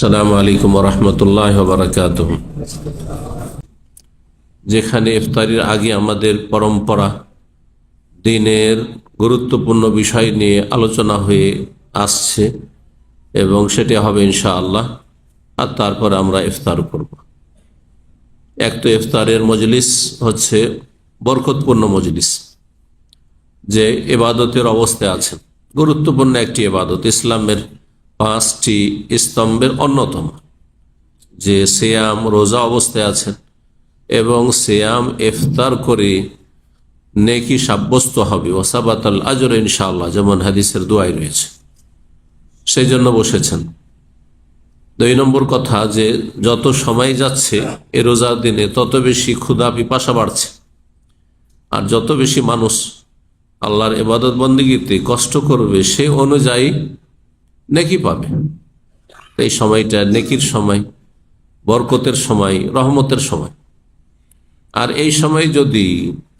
আসসালামু আলাইকুম ওয়া রাহমাতুল্লাহি ওয়া বারাকাতুহু। যেখানে ইফতারির আগে আমাদের পরম্পরা দিনের গুরুত্বপূর্ণ বিষয় নিয়ে আলোচনা হয়ে আসছে এবং সেটি হবে ইনশাআল্লাহ, আর তারপর আমরা ইফতার করব। এক তো ইফতারের মজলিস হচ্ছে বরকতপূর্ণ মজলিস, যে ইবাদতের অবস্থায় আছেন, গুরুত্বপূর্ণ একটি ইবাদত, ইসলামের 5টি স্তম্ভের অন্যতম, যে সিয়াম রোজা অবস্থায় আছেন এবং সিয়াম ইফতার করে নেকি সাব্যস্ত হবে, ওয়াসাবাতাল আজর ইনশাআল্লাহ, যেমন হাদিসের দোয়ায় রয়েছে, সেই জন্য বসেছেন। 2 নম্বর কথা, যে যত সময় যাচ্ছে এ রোজার দিনে তত বেশি ক্ষুধা পিপাসা বাড়ছে, আর যত বেশি মানুষ আল্লাহর ইবাদত বন্দেগীতে কষ্ট করবে সে অনুযায়ী নেকি পাবে। এই সময়টা নেকির সময়, বরকতের সময়, রহমতের সময়। আর এই সময় যদি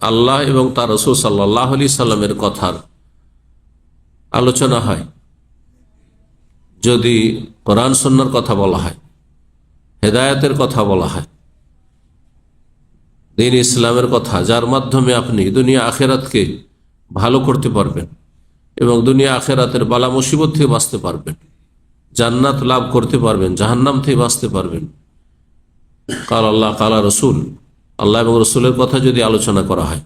আল্লাহ এবং তার রাসূল সাল্লাল্লাহু আলাইহি সাল্লামের কথার আলোচনা হয়, যদি কোরআন সুন্নাহর কথা বলা হয়, হেদায়েতের কথা বলা হয়, দ্বীন ইসলামের কথা, যার মাধ্যমে আপনি দুনিয়া আখেরাতকে ভালো করতে পারবেন এবং দুনিয়া আখেরাতের বালা মুসিবত থেকে বাঁচতে পারবেন, জান্নাত লাভ করতে পারবেন, জাহান্নাম থেকে বাঁচতে পারবেন, কাল আল্লাহ কালা রসুল, আল্লাহ এবং রসুলের কথা যদি আলোচনা করা হয়,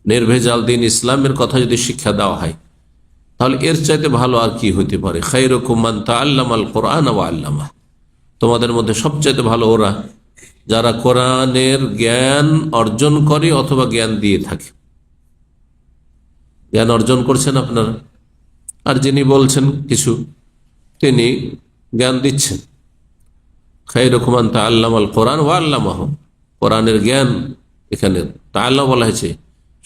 নির্ভেজাল দ্বীন ইসলামের কথা যদি শিক্ষা দেওয়া হয়, তাহলে এর চাইতে ভালো আর কি হইতে পারে। খায়রুকুম মান তাআল্লামাল কুরআন ওয়া আল্লামা, তোমাদের মধ্যে সবচাইতে ভালো ওরা যারা কোরআনের জ্ঞান অর্জন করে অথবা জ্ঞান দিয়ে থাকে। জ্ঞান অর্জন করছেন আপনারা, আর যিনি বলছেন কিছু, তিনি জ্ঞান দিচ্ছেন। খায়রুকুম মান তাআল্লামাল কুরআন ওয়া আল্লামাহু, কোরআনের জ্ঞান, এখানে তাআল্লাম বলা হয়েছে,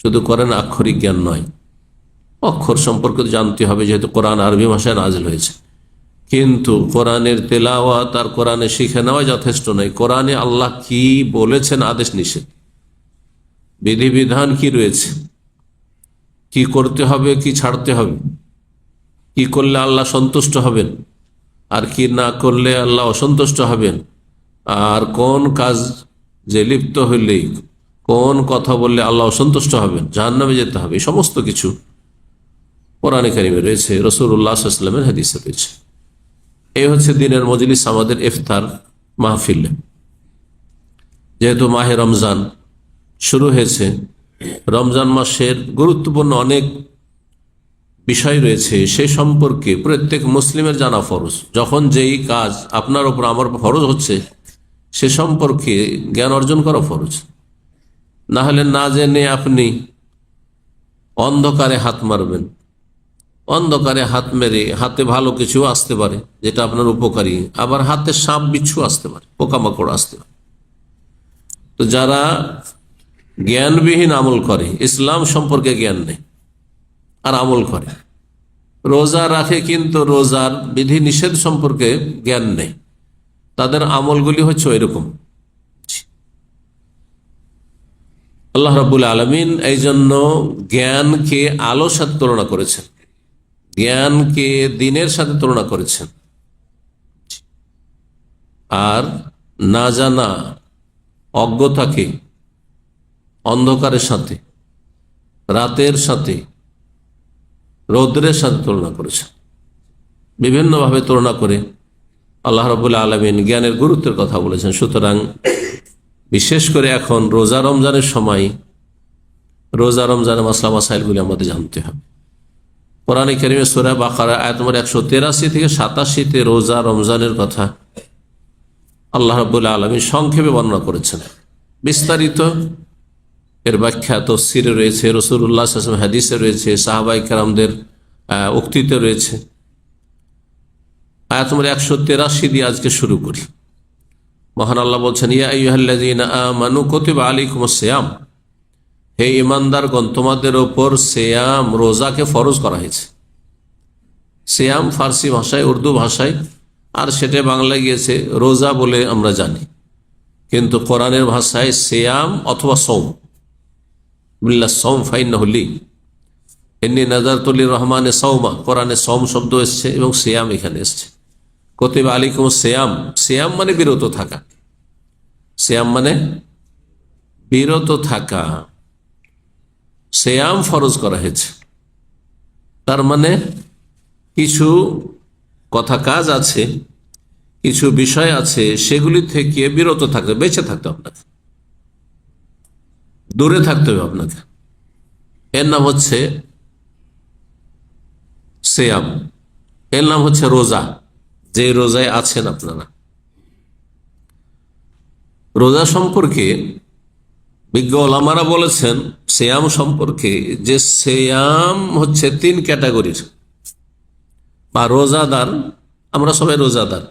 শুধু কোরআন আক্ষরিক জ্ঞান নয়, অক্ষর সম্পর্কে জানতে হবে, যেহেতু কোরআন আরবি ভাষায় নাজিল হয়েছে। কিন্তু কোরআনের তেলাওয়াত আর কোরআনে শিখে নেওয়া যথেষ্ট নয়। কোরআনে আল্লাহ কি বলেছেন, আদেশ নিষেধ, বিধিবিধান কি রয়েছে, কি করতে হবে, কি ছাড়তে হবে, কি করলে আল্লাহ সন্তুষ্ট হবেন আর কি না করলে আল্লাহ অসন্তুষ্ট হবেন, আর কোন কাজ যে লিপ্ত হইলে, কোন কথা বললে আল্লাহ অসন্তুষ্ট হবেন, জাহান্নামে যেতে হবে, এই সমস্ত কিছু কোরআনে কারিমে রয়েছে, রাসূলুল্লাহ সাল্লাল্লাহু আলাইহি ওয়াসাল্লামের হাদিসে রয়েছে। এই হচ্ছে দিনের মজলিস, আমাদের ইফতার মাহফিল। যেহেতু মাহে রমজান শুরু হয়েছে, রমজান মাসের গুরুত্বপূর্ণ অনেক বিষয় রয়েছে, সে সম্পর্কে প্রত্যেক মুসলিমের জানা ফরজ। যখন যেই কাজ আপনার উপর আমার ফরজ হচ্ছে, সে সম্পর্কে জ্ঞান অর্জন করা ফরজ। না হলে না জেনে আপনি অন্ধকারে হাত মারবেন, অন্ধকারে হাত মেরে হাতে ভালো কিছু আসতে পারে যেটা আপনার উপকারী, আবার হাতে সাপ বিচ্ছু আসতে পারে, পোকামাকড় আসতে পারে। তো যারা জ্ঞানবিহীন আমল করে, ইসলাম সম্পর্কে জ্ঞান নেই আর আমল করে, রোজা রাখে কিন্তু রোজার বিধি নিষেধ সম্পর্কে জ্ঞান নেই, তাদের আমলগুলি হচ্ছে ওইরকম। আল্লাহ রাব্বুল আলামিন এই জন্য জ্ঞানকে আলোর সাথে তুলনা করেছেন, জ্ঞানকে দিনের সাথে তুলনা করেছেন, আর না জানা অজ্ঞতাকে অন্ধকারের সাথে, রাতের সাথে, রৌদ্রের সাথে তুলনা করেছেন। বিভিন্নভাবে তুলনা করে আল্লাহ রাব্বুল আলামিন জ্ঞানের গুরুত্বের কথা বলেছেন। সুতরাং বিশেষ করে এখন রোজা রমজানের সময়, রোজা রমজানের মাসলা মাসাইলগুলি আমাদের জানতে হবে। কোরআনে কারিমে সূরা বাকারা আয়াত নম্বর 183 থেকে 87 রোজা রমজানের কথা আল্লাহ রাব্বুল আলামিন সংক্ষেপে বর্ণনা করেছেন। বিস্তারিত এর ব্যাখ্যা তাফসীরে রয়েছে, রাসূলুল্লাহ সাল্লাল্লাহু আলাইহি ওয়াসাল্লাম হাদিসে রয়েছে, সাহাবায়ে কেরামদের উক্তিতে রয়েছে। আয়াত নম্বর 183 দিয়ে আজকে শুরু করি। মহান আল্লাহ বলছেন, ইয়া আইয়ুহাল্লাযীনা আমানু কুতিবা আলাইকুমুস সিয়াম, হে ঈমানদারগণ, তোমাদের ওপর সিয়াম, রোজাকে ফরজ করা হয়েছে। সিয়াম ফার্সি ভাষায়, উর্দু ভাষায়, আর সেটা বাংলায় গিয়েছে রোজা বলে আমরা জানি, কিন্তু কোরআনের ভাষায় সিয়াম অথবা সওম, বিল্লাহ সওম ফাইন্নাহু লি, ইন্নী নাযারতু লির রহমানি সাওমা, কোরআনে সওম শব্দ এসছে এবং সিয়াম এখানে এসছে। কুতিবা আলাইকুম সিয়াম, সিয়াম মানে বিরত থাকা, সিয়াম মানে বিরত থাকা, সিয়াম ফরজ করা হয়েছে। তার মানে কিছু কথা কাজ আছে, কিছু বিষয় আছে, সেগুলি থেকে বিরত থাকতে, বেঁচে থাকতে আপনাকে, দূরে থাকতে হবে আপনাকে। এর নাম হচ্ছে সিয়াম, এর নাম হচ্ছে রোজা। যে রোজায় আছেন আপনারা, রোজা সম্পর্কে বিজ্ঞ ওলামারা বলেছেন সিয়াম সম্পর্কে যে সিয়াম হচ্ছে 3 ক্যাটাগরির বা রোজাদার। আমরা সবাই রোজাদার,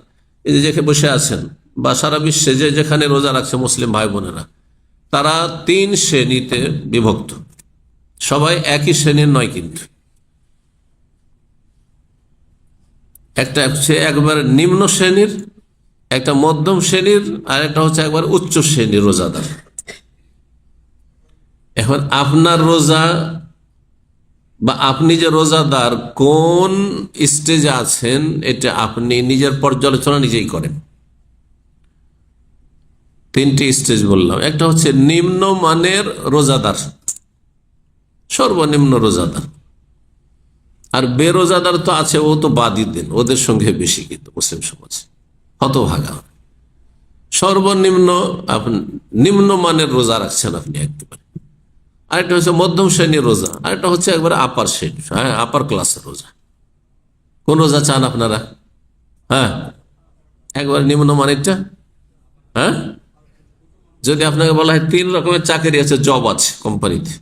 এই যে যেখানে বসে আছেন বা সারা বিশ্বে যে যেখানে রোজা রাখছে মুসলিম ভাই বোনেরা, তারা 3 শ্রেণীতে বিভক্ত। সবাই একই শ্রেণীর নয় কিন্তু, একটা হচ্ছে একবার নিম্ন শ্রেণীর, একটা মধ্যম শ্রেণীর, আর একটা হচ্ছে একবার উচ্চ শ্রেণীর রোজাদার। এখন আপনার রোজা বা আপনি যে রোজাদার কোন স্টেজে আছেন, এটা আপনি নিজের পর্যালোচনা নিজেই করেন। 3টি স্টেজ বললাম। একটা হচ্ছে নিম্ন মানের রোজাদার, সর্বনিম্ন রোজাদার। আর বেরোজাদার তো আছে, ও তো বাদই দেন, ওদের সঙ্গে বেশি কিন্তু মুসলিম সমাজ হতভাগা। সর্বনিম্ন আপনি নিম্ন মানের রোজা রাখছেন আপনি একেবারে। আরেকটা হচ্ছে মধ্যম শ্রেণীর রোজা, আরেকটা হচ্ছে একবারে আপার শ্রেণী, হ্যাঁ আপার ক্লাসের রোজা। কোন রোজা চান আপনারা? হ্যাঁ একবার নিম্ন মানেরটা। হ্যাঁ যদি আপনাকে বলা হয় 3 রকমের চাকরি আছে, জব আছে কোম্পানিতে,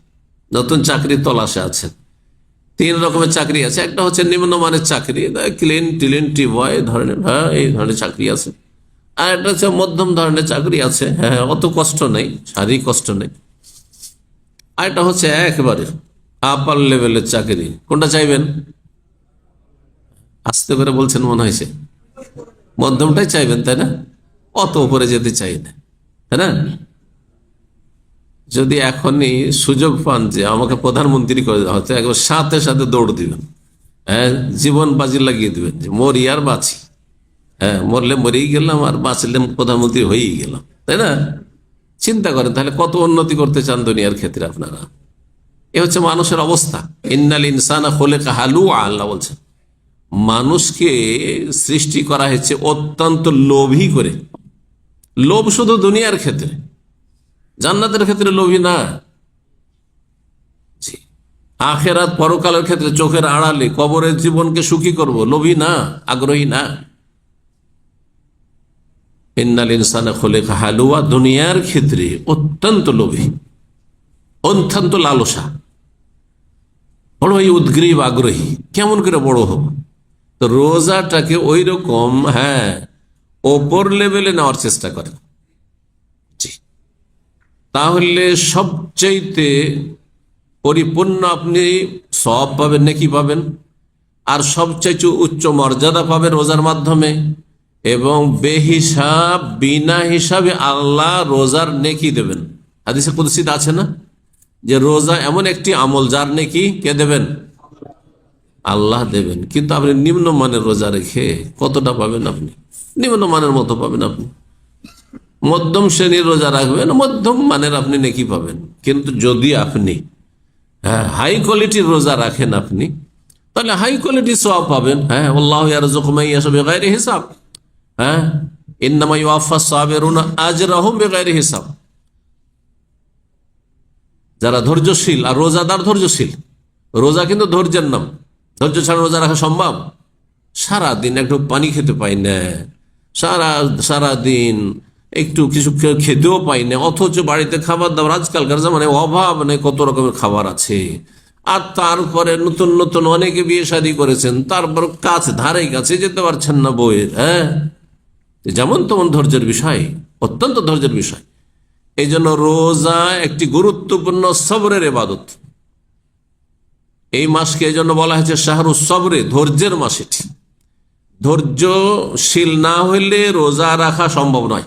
নতুন চাকরি তলাশে আছেন, 3 রকমের চাকরি আছে। একটা হচ্ছে নিম্নমানের চাকরি, ক্লিন টিলিন টি বয় ধরনের, হ্যাঁ এই ধরনের চাকরি আছে। আর একটা হচ্ছে মধ্যম ধরনের চাকরি আছে, হ্যাঁ অত কষ্ট নেই, শারীরিক কষ্ট নেই। আর একটা হচ্ছে একেবারে আপার লেভেলের চাকরি। কোনটা চাইবেন? আস্তে করে বলছেন মনে হয়েছে, মধ্যমটাই চাইবেন তাই না? অত উপরে যেতে চাই না, তাই না? যদি এখনই সুযোগ পান যে আমাকে প্রধানমন্ত্রী করে দেওয়া হচ্ছে, একবার সাথে সাথে দৌড় দিবেন, হ্যাঁ জীবন বাজি লাগিয়ে দিবেন যে মরি আর বাঁচি। হ্যাঁ মরলে মরেই গেলাম, আর বাঁচলে প্রধানমন্ত্রী হয়েই গেলাম, তাই না? চিন্তা করেন তাহলে কত উন্নতি করতে চান দুনিয়ার ক্ষেত্রে আপনারা। এ হচ্ছে মানুষের অবস্থা। ইন্নাল ইনসানা খুলিকা হালুআ, আল্লাহ বলছেন মানুষকে সৃষ্টি করা হয়েছে অত্যন্ত লোভী করে। লোভ শুধু দুনিয়ার ক্ষেত্রে, জান্নাতের ক্ষেত্রে লোভী না। আখেরাত পরকালের ক্ষেত্রে চোখের আড়ালে কবরের জীবনকে সুখী করব, লোভী না, আগ্রহী না। ইন্নাল ইনসানা খুলিকা হালুআ, দুনিয়ার ক্ষেত্রে অত্যন্ত লোভী, অত্যন্ত লালসা, বড়ই উদ্গ্রীব, আগ্রহী। কেমন করে বড় হব? তো রোজাটাকে ওই রকম, হ্যাঁ ওপর লেভেলে নেওয়ার চেষ্টা করেন, তাহলে সবচাইতে পরিপূর্ণ আপনি সওয়াব পাবেন, নেকি পাবেন, আর সবচাইতে উচ্চ মর্যাদা পাবেন রোজার মাধ্যমে। এবং বেহিসাব, বিনা হিসাবে আল্লাহ রোজার নেকি দেবেন। হাদিসে কুদসিতে আছে না যে রোজা এমন একটি আমল যার নেকি কে দেবেন? আল্লাহ দেবেন। কিন্তু আপনি নিম্নমানের রোজা রেখে কতটা পাবেন? আপনি নিম্নমানের মতো পাবেন। আপনি মধ্যম শ্রেণীর রোজা রাখবেন, মধ্যম মানের আপনি নেকি পাবেন। কিন্তু যদি আপনি হাই কোয়ালিটির রোজা রাখেন আপনি, তাহলে হাই কোয়ালিটির সওয়াব পাবেন। হ্যাঁ আল্লাহু ইয়ারযুকু মান ইয়াশাউ বিগাইরি হিসাব। হ্যাঁ ইন্নামা ইউওয়াফাস সাবিরুনা আজরাহুম বিগাইরি হিসাব। যারা ধৈর্যশীল, আর রোজাদার ধৈর্যশীল। রোজা কিন্তু ধৈর্যের নাম। ধৈর্য ছাড়া রোজা রাখা সম্ভব? সারাদিন একটু পানি খেতে পাই না, সারাদিন একটু কিছু খেতেও পাই না, অথচ বাড়িতে খাবার দাবার আজকালকার জামানে অভাব নেই, কত রকমের খাবার আছে। আর তারপরে নতুন নতুন অনেকে বিয়ে শাদী করেছেন, তারপর ধারে কাছে যেতে পারছেন না বউয়ের। হ্যাঁ যেমন তেমন ধৈর্যের বিষয়, অত্যন্ত ধৈর্যের বিষয়। এই জন্য রোজা একটি গুরুত্বপূর্ণ সবরের ইবাদত। এই মাসকে এই জন্য বলা হয়েছে শাহরুস সবরে, ধৈর্যের মাস। এটি ধৈর্যশীল না হইলে রোজা রাখা সম্ভব নয়।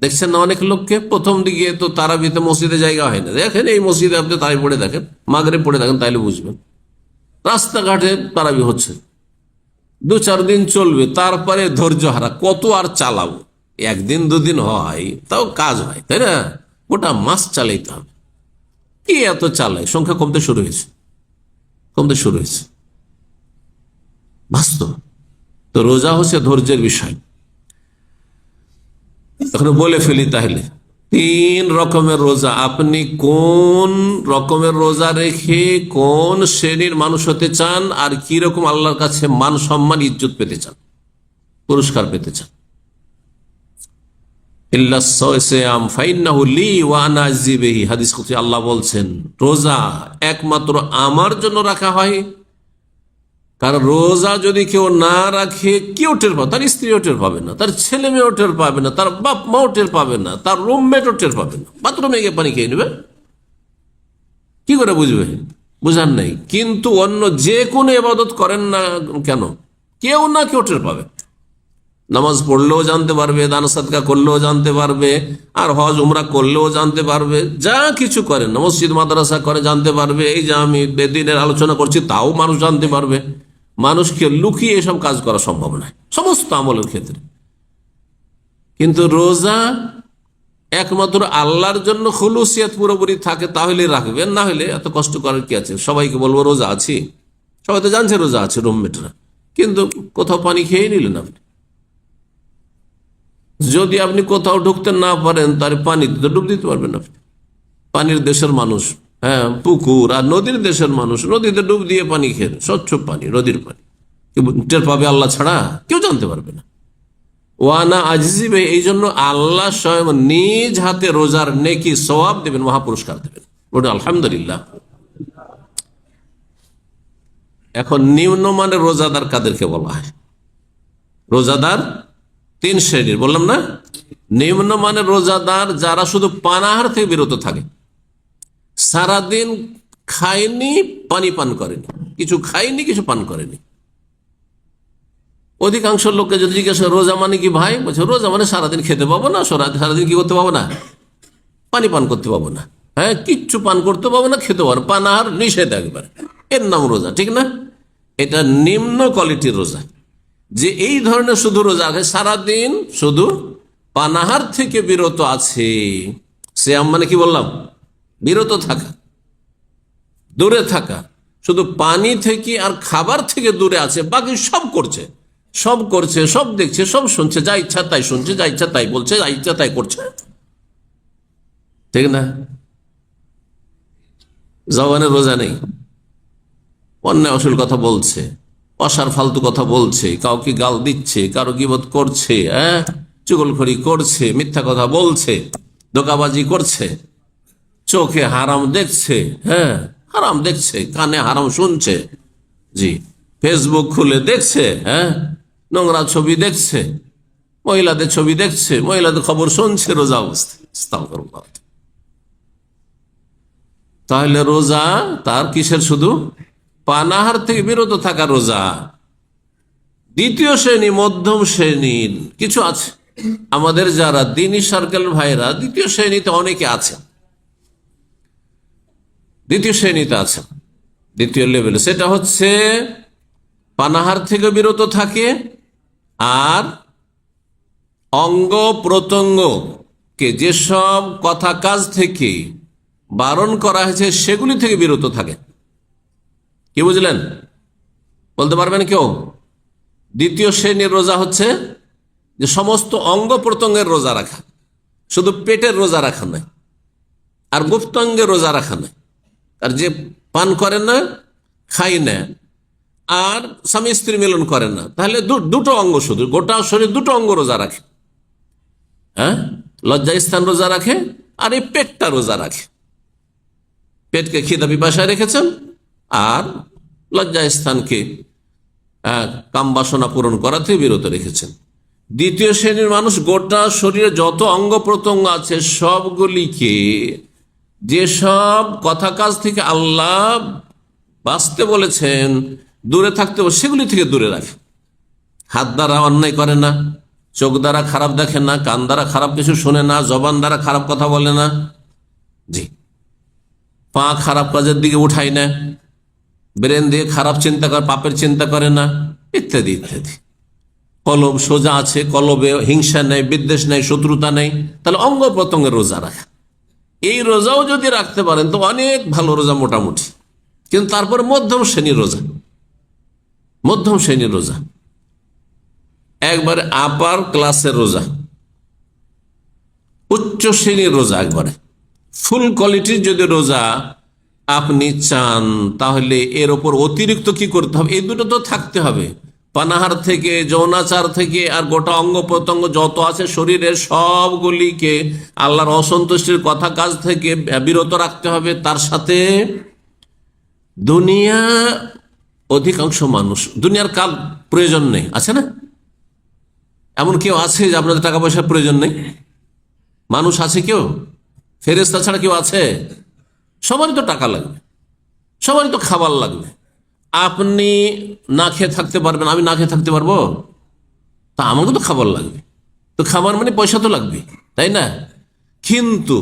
দেখছেন না অনেক লোককে প্রথম দিকে তো তারাবিতে মসজিদে জায়গা হয় না। দেখেন এই মসজিদে আপনি তারাবি পড়ে দেখেন, মাগরিব পড়ে দেখেন, তাইলে বুঝবেন। রাস্তাঘাটে তারাবি হচ্ছে, 2-4 দিন চলবে, তারপরে ধৈর্য হারা, কত আর চালাবো, একদিন দুদিন হয় তাও কাজ হয়, তাই না? গোটা মাস চালাইতে হবে, কি এত চালায়, সংখ্যা কমতে শুরু হয়েছে বাস্তব। তো রোজা হচ্ছে ধৈর্যের বিষয়। এখন বলে ফেলি তাহলে, 3 রকমের রোজা। আপনি কোন রকমের রোজা রেখে কোন শ্রেণীর মানুষ হতে চান, আর কি রকম আল্লাহর কাছে মান সম্মান ইজ্জত পেতে চান, পুরস্কার পেতে চান। আল্লাহ বলছেন রোজা একমাত্র আমার জন্য রাখা হয়। কারণ রোজা যদি কেউ না রাখে, কেউ টের পাবে, তার স্ত্রীও টের পাবে না, তার ছেলে মেয়েও টের পাবে না, তার বাপ মাও টের পাবে না, তার রুমমেটও টের পাবে না। বাথরুমে গিয়ে পানি খেয়ে নেবে, কি করে বুঝবে? বুঝার নেই। কিন্তু অন্য যে কোনো ইবাদত করেন না কেন, কেউ না কেউ টের পাবে। নামাজ পড়লেও জানতে পারবে, দান সাদকা করলেও জানতে পারবে, আর হজ উমরা করলেও জানতে পারবে। যা কিছু করেন না, মসজিদ মাদ্রাসা করে জানতে পারবে। এই যে আমি দিনের আলোচনা করছি, তাও মানুষ জানতে পারবে। মানুষকে লুকিয়ে এসব কাজ করা সম্ভব নয় সমস্ত আমলের ক্ষেত্রে। কিন্তু রোজা একমাত্র আল্লাহর জন্য খুলুসিয়াত পুরোপুরি থাকে, তাহলে রাখবেন, না হলে এত কষ্ট করার কি আছে? সবাইকে বলবো রোজা আছি, সবাই তো জানছে রোজা আছে, রুমমেটরা, কিন্তু কোথাও পানি খেয়ে নিলেন আপনি। যদি আপনি কোথাও ঢুকতে না পারেন, তার পানিতে তো ডুব দিতে পারবেন আপনি। পানির দেশের মানুষ, হ্যাঁ, পুকুর আর নদীর দেশের মানুষ নদীতে ডুব দিয়ে পানি খেয়ে, স্বচ্ছ পানি, নদীর পানি, টের পাবে আল্লাহ ছাড়া, কেউ জানতে পারবে না। ওয়ানা আজিবে, এই জন্য আল্লাহ স্বয়ং নিজ হাতে রোজার নেকি সওয়াব দেবেন, মহাপুরস্কার দেবেন। বলুন আলহামদুলিল্লাহ। এখন নিম্নমানের রোজাদার কাদেরকে বলা হয়? রোজাদার 3 শ্রেণীর বললাম না। নিম্নমানের রোজাদার যারা শুধু পানাহার থেকে বিরত থাকে, সারাদিন খায়নি, পানি পান করেনি, কিছু খায়নি, কিছু পান করেনি। অধিকাংশ লোককে যদি জিজ্ঞাসা রোজা মানে কি ভাই, বলছে রোজা মানে সারাদিন খেতে পাবো না, সারাদিন কি করতে পাবো না, পানি পান করতে পাবো না, হ্যাঁ, কিচ্ছু পান করতে পাবো না, খেতে পারবো, পানাহার নিষেধ একবার, এর নাম রোজা, ঠিক না? এটা নিম্ন কোয়ালিটির রোজা। যে এই ধরনের শুধু রোজা আছে, সারাদিন শুধু পানাহার থেকে বিরত আছে, সে মানে কি বললাম, বিরত থাকা, দূরে থাকা, শুধু পানি থেকে আর খাবার থেকে দূরে আছে, বাকি সব করছে, সব দেখছে, সব শুনছে, যা ইচ্ছা তাই শুনছে, যা ইচ্ছা তাই বলছে, যা ইচ্ছা তাই করছে, ঠিক না? জবানের রোজা নেই, অন্যায় অশ্লীল কথা বলছে, অসার ফালতু কথা বলছে, কাউকে গাল দিচ্ছে, কারো গীবত করছে, হ্যাঁ, চুগলখড়ি করছে, মিথ্যা কথা বলছে, ধোঁকাবাজি করছে, চোখে হারাম দেখছে, হ্যাঁ, হারাম দেখছে, কানে হারাম শুনছে, জি, ফেসবুক খুলে দেখছে, হ্যাঁ, নোংরা ছবি দেখছে, মহিলাদের ছবি দেখছে, মহিলাদের খবর শুনছে রোজা অবস্থায়। তাহলে রোজা তার কিসের? শুধু পানাহার থেকে বিরত থাকা রোজা। দ্বিতীয় শ্রেণী, মধ্যম শ্রেণীর কিছু আছে আমাদের যারা দ্বীনি সার্কেল ভাইরা, দ্বিতীয় শ্রেণীতে অনেকে আছে, দ্বিতীয় শ্রেণীতে আছে, দ্বিতীয় লেভেলে। সেটা হচ্ছে পানাহার থেকে বিরত থাকে আর অঙ্গ প্রত্যঙ্গকে যেসব কথা কাজ থেকে বারণ করা হয়েছে সেগুলি থেকে বিরত থাকে। কি বুঝলেন? বলতে পারবেন কেউ? দ্বিতীয় শ্রেণীর রোজা হচ্ছে যে সমস্ত অঙ্গ প্রত্যঙ্গের রোজা রাখা, শুধু পেটের রোজা রাখা নয়, আর গুপ্তাঙ্গের রোজা রাখা নয়, আর যে পান করে না, খাই না, আর স্বামী স্ত্রী মিলন করে না, তাহলে দুটো অঙ্গ, শুধু গোটা শরীর দুটো অঙ্গ রোজা রাখে, হ্যাঁ, লজ্জা স্থান রোজা রাখে, আর এই পেটটা রোজা রাখে। পেটকে খিদা পিপাসায় রেখেছেন, আর লজ্জা স্থানকে কাম বাসনা পূরণ করা থেকে বিরত রেখেছেন। দ্বিতীয় শ্রেণীর মানুষ গোটা শরীরে যত অঙ্গ প্রত্যঙ্গ আছে সবগুলিকে যেসব কথা কাজ থেকে আল্লাহ বাঁচতে বলেছেন, দূরে থাকতে সেগুলি থেকে দূরে রাখে। হাত দ্বারা অন্যায় করে না, চোখ দ্বারা খারাপ দেখে না, কান দ্বারা খারাপ কিছু শোনে না, জবান দ্বারা খারাপ কথা বলে না, জি, পা খারাপ কাজের দিকে উঠায় না, ব্রেন দিয়ে খারাপ চিন্তা করে, পাপের চিন্তা করে না, ইত্যাদি ইত্যাদি। কলব সোজা আছে, কলবে হিংসা নেই, বিদ্বেষ নেই, শত্রুতা নেই, তাহলে অঙ্গ প্রত্যঙ্গের রোজা রাখা। এই রোজাও যদি রাখতে পারেন তো অনেক ভালো রোজা মোটামুটি। কিন্তু তারপরে মধ্যম শ্রেণীর রোজা, মধ্যম শ্রেণীর রোজা, একবারে আপার ক্লাসের রোজা, উচ্চ শ্রেণীর রোজা, একবারে ফুল কোয়ালিটির যদি রোজা আপনি চান, তাহলে এর ওপর অতিরিক্ত কি করতে হবে? এই দুটো তো থাকতে হবে, পানাহার থেকে, যৌনাচার থেকে, আর গোটা অঙ্গ প্রত্যঙ্গ যত আছে শরীরের সবগুলিকে আল্লাহর অসন্তুষ্টির কথা কাজ থেকে বিরত রাখতে হবে। তার সাথে দুনিয়া, অধিকাংশ মানুষ দুনিয়ার কাল প্রয়োজন নেই, আছে না? এমন কেউ আছে যে আপনাদের টাকা পয়সার প্রয়োজন নেই? মানুষ আছে কেউ? ফেরেশতা ছাড়া কেউ আছে? সবারই তো টাকা লাগবে, সবারই তো খাবার লাগবে। আপনি না খেয়ে থাকতে পারবেন, আমি না খেয়ে থাকতে পারবো? তা আমাকে তো খাবার লাগবে, তো খাবার মানে পয়সা তো লাগবে, তাই না? কিন্তু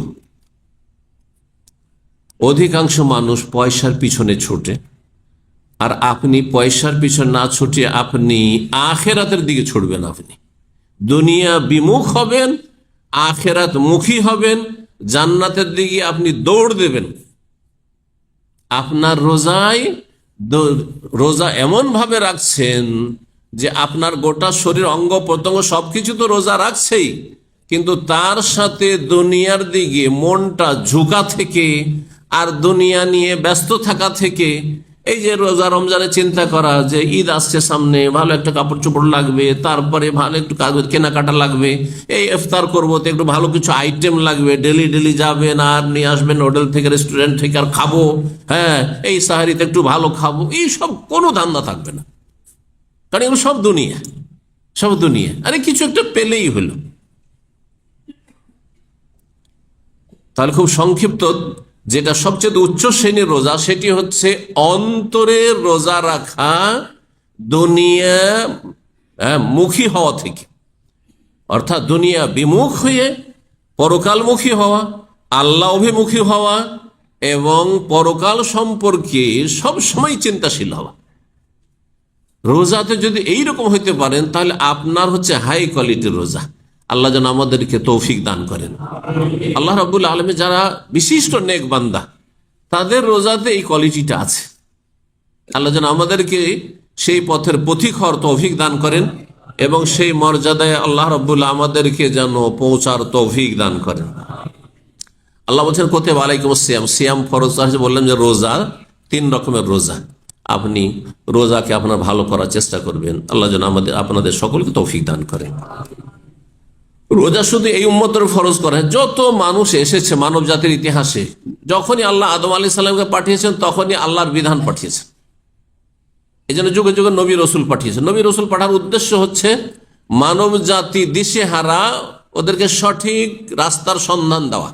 অধিকাংশ মানুষ পয়সার পিছনে ছুটে, আর আপনি পয়সার পিছনে না ছুটে আপনি আখেরাতের দিকে ছুটবেন। আপনি দুনিয়া বিমুখ হবেন, আখেরাত মুখী হবেন, জান্নাতের দিকে আপনি দৌড় দেবেন। আপনার রোজা এমন ভাবে রাখছেন যে আপনার গোটা শরীর, অঙ্গ প্রত্যঙ্গ সবকিছু তো রোজা রাখছেই, কিন্তু তার সাথে দুনিয়ার দিকে মনটা ঝুঁকা থেকে আর দুনিয়া নিয়ে ব্যস্ত থাকা থেকে, এই যে রোজা রমজানে চিন্তা করা যে ঈদ আসছে সামনে, ভালো একটা কাপড় চোপড় লাগবে, তারপরে ভালো একটু কাগজ কেনাকাটা লাগবে, এই ইফতার করবো তো একটু ভালো কিছু আইটেম লাগবে, ডেলি ডেলি যাবেন আর নিয়ে আসবেন হোটেল থেকে, রেস্টুরেন্ট থেকে, আর খাবো, হ্যাঁ এই সাহারিতে একটু ভালো খাবো, এই সব কোনো ধান্দা থাকবে না, কারণ এগুলো সব দুনিয়া, সব দুনিয়া। আরে কিছু একটা পেলেই হলো। তাহলে খুব সংক্ষিপ্ত, যেটা সবচেয়ে উচ্চ শ্রেণীর রোজা সেটি হচ্ছে অন্তরের রোজা রাখা, দুনিয়া মুখী হওয়া থেকে, অর্থাৎ দুনিয়া বিমুখ হয়ে পরকালমুখী হওয়া, আল্লাহ অভিমুখী হওয়া এবং পরকাল সম্পর্কে সব সময় চিন্তাশীল হওয়া। রোজাতে যদি এইরকম হইতে পারেন তাহলে আপনার হচ্ছে হাই কোয়ালিটির রোজা। আল্লাহ যেন আমাদেরকে তৌফিক দান করেন। আল্লাহ রাব্বুল আলামিন যারা বিশিষ্ট নেক বান্দা, তাদের রোজাতে এই কোয়ালিটিটা আছে। আল্লাহ যেন আমাদেরকে সেই পথের পথিক হওয়ার তৌফিক দান করেন এবং সেই মর্যাদায় আল্লাহ রাব্বুল আমাদেরকে যেন পৌঁছার তৌফিক দান করেন। আল্লাহ বলছেন কুতিবা আলাইকুমুস সিয়াম, সিয়াম ফরজ বললেন যে রোজা 3 রকমের রোজা। আপনি রোজাকে আপনার ভালো করার চেষ্টা করবেন। আল্লাহ যেন আপনাদের সকলকে তৌফিক দান করেন। রোজা শুধু এই উম্মতের ফরজ করে, যত মানুষ এসেছে মানব জাতির ইতিহাসে, যখনই আল্লাহ আদম আলাইহিস সালামকে পাঠিয়েছেন তখনই আল্লাহর বিধান পাঠিয়েছেন। এই জন্য যুগে যুগে নবী রসুল পাঠিয়েছেন। নবী রসুল পাঠার উদ্দেশ্য হচ্ছে মানব জাতি দিশেহারা, ওদেরকে সঠিক রাস্তার সন্ধান দেওয়া,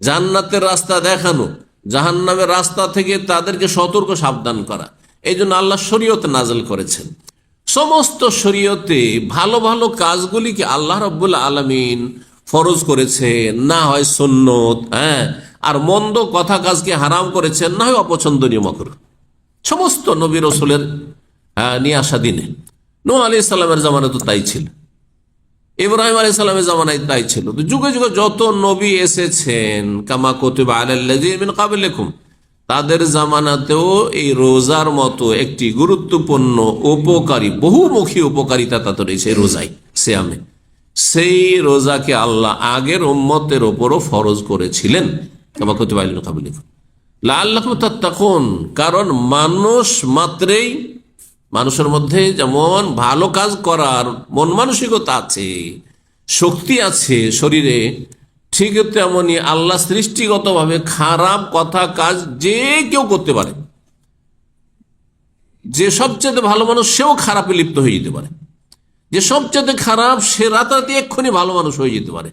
জান্নাতের রাস্তা দেখানো, জাহান্নামের রাস্তা থেকে তাদেরকে সতর্ক সাবধান করা। এই জন্য আল্লাহ শরীয়ত নাযিল করেছেন। সমস্ত শরীয়তে ভালো ভালো কাজগুলিকে আল্লাহ রাব্বুল আলামিন ফরজ করেছেন, না হয় সুন্নত, আর মন্দ কথা কাজকে হারাম করেছেন, না হয় অপছন্দনীয় মাকরুহ। সমস্ত নবী রসুলের নিয়ে আসা দিনে, নূহ আলাইহিস সালামের জামানায় তো তাই ছিল, ইব্রাহিম আলাইহিস সালামের জামানায় তাই ছিল। যুগে যুগে যত নবী এসেছেন, কামা কুতিবা আলাল্লাযিনা মিন ক্বাবলিকুম, তাদের জামানাতেও এই রোজার মতো একটি গুরুত্বপূর্ণ উপকারী, বহুমুখী উপকারিতা তাতে রয়েছে রোজায়, সিয়ামে। সেই রোজাকে আল্লাহ আগের উম্মতের ওপরও ফরজ করেছিলেন, কামা কুতিবা আলাল্লাযিনা মিন ক্বাবলিকুম লাআল্লাকুম তাত্তাকুন। কারণ মানুষ মাত্রেই, মানুষের মধ্যে যেমন ভালো কাজ করার মন মানসিকতা আছে, শক্তি আছে শরীরে, ঠিক তেমনি আল্লাহ সৃষ্টিগতভাবে খারাপ কথা কাজ যে কেউ করতে পারে। যে সবচেয়ে ভালো মানুষ সেও খারাপে লিপ্ত হয়ে যেতে পারে, যে সবচেয়ে খারাপ সে রাতারাতি এক্ষুনি ভালো মানুষ হয়ে যেতে পারে।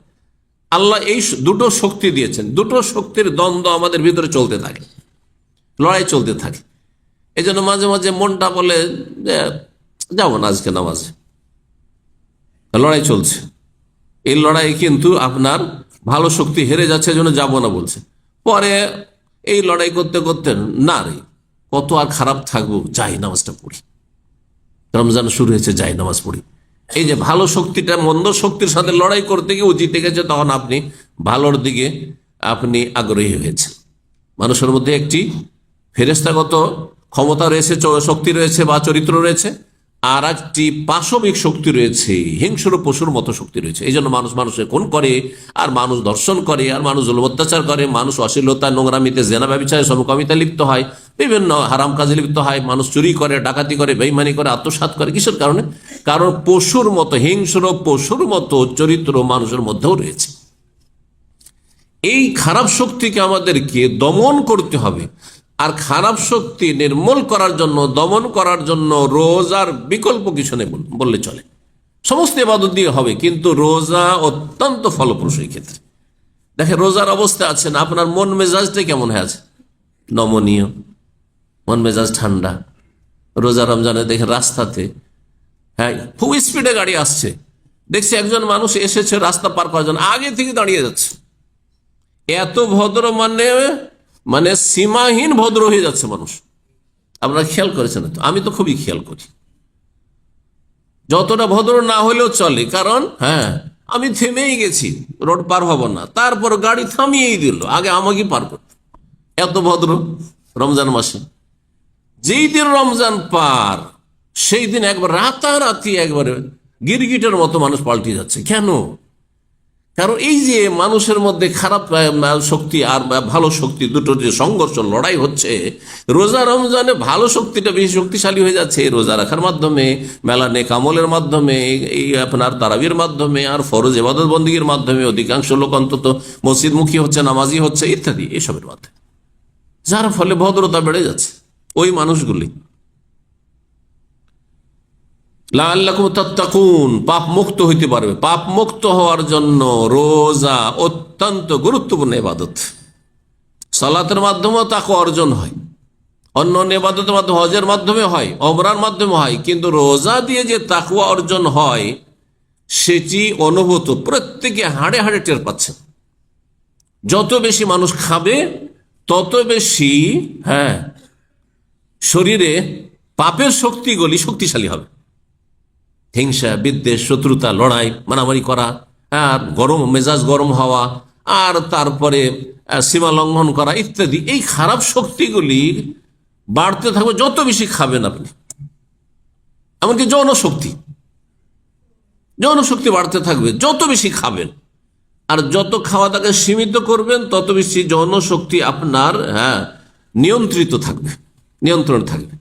আল্লাহ এই দুটো শক্তি দিয়েছেন, দুটো শক্তির দ্বন্দ্ব আমাদের ভিতরে চলতে থাকে, লড়াই চলতে থাকে। এই জন্য মাঝে মাঝে মনটা বলে যে যাবো না আজকে নামাজে, লড়াই চলছে। এই লড়াই কিন্তু আপনার ভালো শক্তি হেরে যাচ্ছে, জন্য যাবো না বলছে। পরে এই লড়াই করতে করতে না রে, কত আর খারাপ থাকবো, যাই নামাজটা পড়ি। রমজান শুরু হয়েছে, যাই নামাজ পড়ি। এই যে ভালো শক্তিটা মন্দ শক্তির সাথে লড়াই করতে গিয়ে ও জিতে গেছে, তখন আপনি ভালোর দিকে আপনি আগ্রহী হয়েছেন। মানুষের মধ্যে একটি ফেরেশতাগত ক্ষমতা রয়েছে, শক্তি রয়েছে বা চরিত্র রয়েছে, আর একটি পাশবিক শক্তি রয়েছে, হিংস্র পশুর মতো শক্তি রয়েছে। এই জন্য মানুষ মানুষের খুন করে, আর মানুষ ধর্ষণ করে, আর মানুষ জুলুম অত্যাচার করে, মানুষ অশ্লীলতা, নোংরামিতে, জেনা ব্যভিচারে, সমকামিতা লিপ্ত হয়, বিভিন্ন হারাম কাজে লিপ্ত হয়, মানুষ চুরি করে, ডাকাতি করে, বেঈমানি করে, আত্মসাৎ করে। কিসের কারণে? কারণ পশুর মতো, হিংস্র পশুর মতো চরিত্র মানুষের মধ্যেও রয়েছে। এই খারাপ শক্তিকে আমাদেরকে দমন করতে হবে। আর খারাপ শক্তি নির্মূল করার জন্য, দমন করার জন্য রোজার বিকল্প কিছু নেই বললে চলে। সমস্ত ইবাদত দিয়ে হবে, কিন্তু রোজা অত্যন্ত ফলপ্রসূ এই ক্ষেত্রে। দেখেন রোজার অবস্থা আছেন, আপনার মন মেজাজটা কেমন হয়ে আছে? নমনীয়, মন মেজাজ ঠান্ডা। রোজা রমজানে দেখেন রাস্তাতে, হ্যাঁ, খুব স্পিডে গাড়ি আসছে, দেখছি একজন মানুষ এসেছে রাস্তা পার করার জন্য, আগে থেকে দাঁড়িয়ে যাচ্ছে। এত ভদ্র, মানে সীমাহীন ভদ্র হয়ে যাচ্ছে মানুষ। আপনারা খেয়াল করেছেন তো? আমি তো খুবই খেয়াল করি। যতটা ভদ্র না হলেও চলে, কারণ হ্যাঁ আমি থেমেই গেছি, রোড পার হব না, তারপর গাড়ি থামিয়েই দিল, আগে আমাকে পার করত। এত ভদ্র রমজান মাসে। যেই দিন রমজান পার, সেই দিন একবার রাতারাতি একবারে গিরগিটের মতো মানুষ পাল্টে যাচ্ছে। কেন? কারণ এই যে মানুষের মধ্যে খারাপ শক্তি আর ভালো শক্তি দুটোর যে সংঘর্ষ, লড়াই হচ্ছে, রোজা রমজানে ভালো শক্তিটা বেশি শক্তিশালী হয়ে যাচ্ছে রোজা রাখার মাধ্যমে, মেলা নেক আমলের মাধ্যমে, এই আপনার তারাবির মাধ্যমে, আর ফরজ ইবাদত বন্দেগীর মাধ্যমে। অধিকাংশ লোক অন্তত মসজিদমুখী হচ্ছে, নামাজি হচ্ছে ইত্যাদি, এসবের মাধ্যমে, যার ফলে ভদ্রতা বেড়ে যাচ্ছে। ওই মানুষগুলি লাআল্লাকুম তাত্তাকুন, পাপ মুক্ত হইতে পারবে। পাপ মুক্ত হওয়ার জন্য রোজা অত্যন্ত গুরুত্বপূর্ণ ইবাদত। সালাতের মাধ্যমে তাকওয়া অর্জন হয়, অন্য ইবাদতের মাধ্যমে, হজের মাধ্যমে হয়, ওমরার মাধ্যমে হয়, কিন্তু রোজা দিয়ে যে তাকওয়া অর্জন হয় সেটি অনুভূত, প্রত্যেকে হাড়ে হাড়ে টের পাচ্ছে। যত বেশি মানুষ খাবে তত বেশি শরীরে পাপের শক্তিগুলি শক্তিশালী হবে। হিংসা, বিদ্বেষ, শত্রুতা, লড়াই, মারামারি করা, আর গরম মেজাজ, গরম হওয়া, আর তারপরে সীমা লঙ্ঘন করা ইত্যাদি, এই খারাপ শক্তিগুলি বাড়তে থাকবে যত বেশি খাবেন আপনি। এমনকি যৌন শক্তি বাড়তে থাকবে যত বেশি খাবেন। আর যত খাওয়া দাওয়াকে সীমিত করবেন তত বেশি যৌন শক্তি আপনার নিয়ন্ত্রণ থাকবে।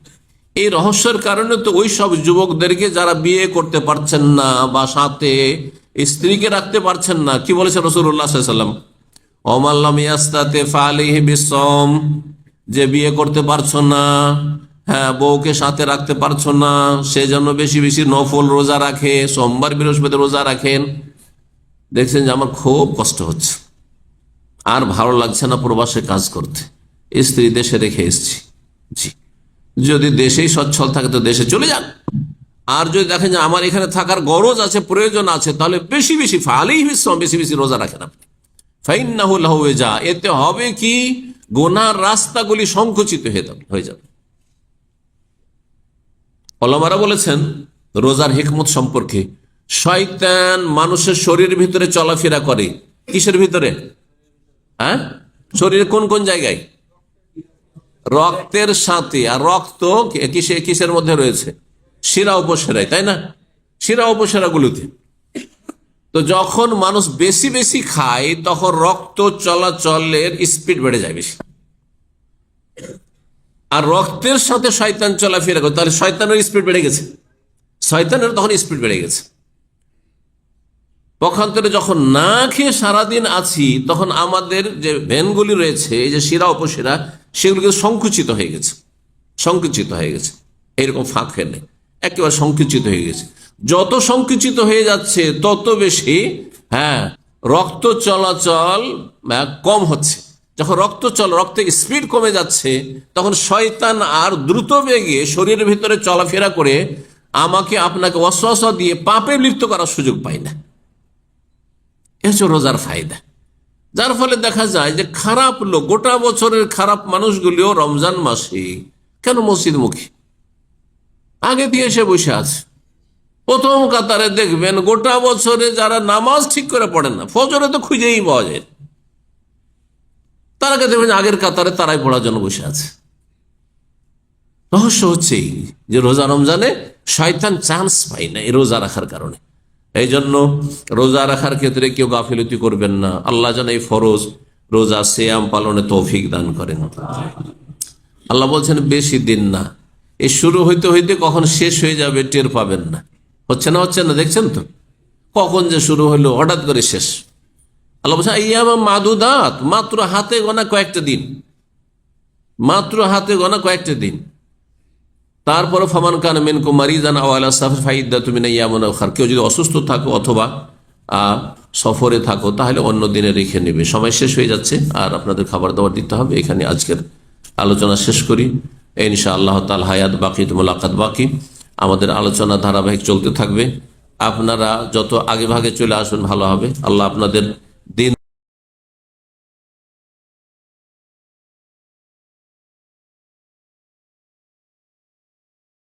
এই রহস্যের কারণে তো ওই সব যুবকদেরকে যারা বিয়ে করতে পারছেন না বা সাথে স্ত্রীকে রাখতে পারছেন না, কি বলেছে রাসূলুল্লাহ সাল্লাল্লাহু আলাইহি ওয়াসাল্লাম? ওমাল্লাম ইয়াস্তাতি ফাআলাইহি বিসওম, যে বিয়ে করতে পারছো না, বউকে সাথে রাখতে পারছো না, সেজন্য বেশি বেশি নফল রোজা রাখে, সোমবার বৃহস্পতি রোজা রাখেন। দেখছেন যে আমার খুব কষ্ট হচ্ছে, আর ভালো লাগছে না প্রবাসে কাজ করতে, স্ত্রী দেশে রেখে এসেছি। জি, যদি দেশেই সচ্ছল থাকে তো দেশে চলে যান। আর যদি দেখেন যে আমার এখানে থাকার গরজ আছে, প্রয়োজন আছে, তাহলে বেশি বেশি ফাআলাইহি বিসওম, বেশি বেশি রোজা রাখেন আপনি। ফাইন্নাহু লাহু ওয়াজা, এতে হবে কি গুনার রাস্তাগুলি সংকুচিত হয়ে যাবে। ওলামারা বলেছেন রোজার হিকমত সম্পর্কে, শয়তান মানুষের শরীরের ভিতরে চলাফেরা করে। কিসের ভিতরে? শরীরে কোন কোন জায়গায়? রক্তের সাথে। আর রক্ত কিসের মধ্যে রয়েছে? শিরা উপশিরায়, তাই না? শিরা উপশিরাগুলোতে। তো যখন মানুষ বেশি বেশি খায় তখন রক্ত চলাচলের স্পিড বেড়ে যায় বেশি, আর রক্তের সাথে শয়তান চলাফেরা করে, তাহলে শয়তানের স্পিড বেড়ে গেছে, শয়তানের তখন স্পিড বেড়ে গেছে। পক্ষান্তরে যখন না খেয়ে সারাদিন আছি তখন আমাদের যে ভেনগুলি রয়েছে, এই যে শিরা উপশিরা, সেগুলো সংকুচিত হয়ে গেছে, এইরকম ফাঁক ফেলে একেবারে সংকুচিত হয়ে গেছে। যত সংকুচিত হয়ে যাচ্ছে তত বেশি রক্ত চলাচল কম হচ্ছে। যখন রক্তের স্পিড কমে যাচ্ছে তখন শয়তান আর দ্রুত বেগে শরীরের ভিতরে চলাফেরা করে আমাকে আপনাকে ওয়াসওয়াসা দিয়ে পাপে লিপ্ত করার সুযোগ পায় না। এ হচ্ছে রোজার ফায়দা। যার ফলে দেখা যায় যে খারাপ লোক, গোটা বছরের খারাপ মানুষগুলিও রমজান মাসে কেন মসজিদমুখী? আগে দিয়ে এসে বসে আছে। প্রথম কাতারে দেখবেন গোটা বছরে যারা নামাজ ঠিক করে পড়েন না, ফজরে তো খুঁজেই পাওয়া যায়, তারাকে দেখবেন আগের কাতারে তারাই পড়ার জন্য বসে আছে। রহস্য হচ্ছে এই যে রোজা রমজানে শয়তান চান্স পায় না এই রোজা রাখার কারণে। এই জন্য রোজা রাখার ক্ষেত্রে কেউ গাফিলতি করবেন না। আল্লাহ যেন এই ফরজ রোজা সিয়াম পালনে তৌফিক দান করেন। আল্লাহ বলছেন বেশি দিন না, এই শুরু হইতে হইতে কখন শেষ হয়ে যাবে টের পাবেন না। হচ্ছে না দেখছেন তো, কখন যে শুরু হলো হঠাৎ করে শেষ। আল্লাহ বলছেন ইয়ামা মাদুদাত, মাত্র হাতে গোনা কয়েকটা দিন, মাত্র হাতে গোনা কয়েকটা দিন। তারপরে ফামান কান মিনকুম মারিদান আও আলা সাফার ফাইদ্দাতুম মিন আইয়ামিন উখার, কেউ যদি অসুস্থ থাকো অথবা সফরে থাকো তাহলে অন্য দিনে রেখে নেবে। সময় শেষ হয়ে যাচ্ছে আর আপনাদের খাবার দাবার দিতে হবে। এখানে আজকের আলোচনা শেষ করি ইনশাআল্লাহ তাআলা। হায়াত বাকি, মোলাকাত বাকি, আমাদের আলোচনা ধারাবাহিক চলতে থাকবে। আপনারা যত আগে ভাগে চলে আসবেন ভালো হবে। আল্লাহ আপনাদের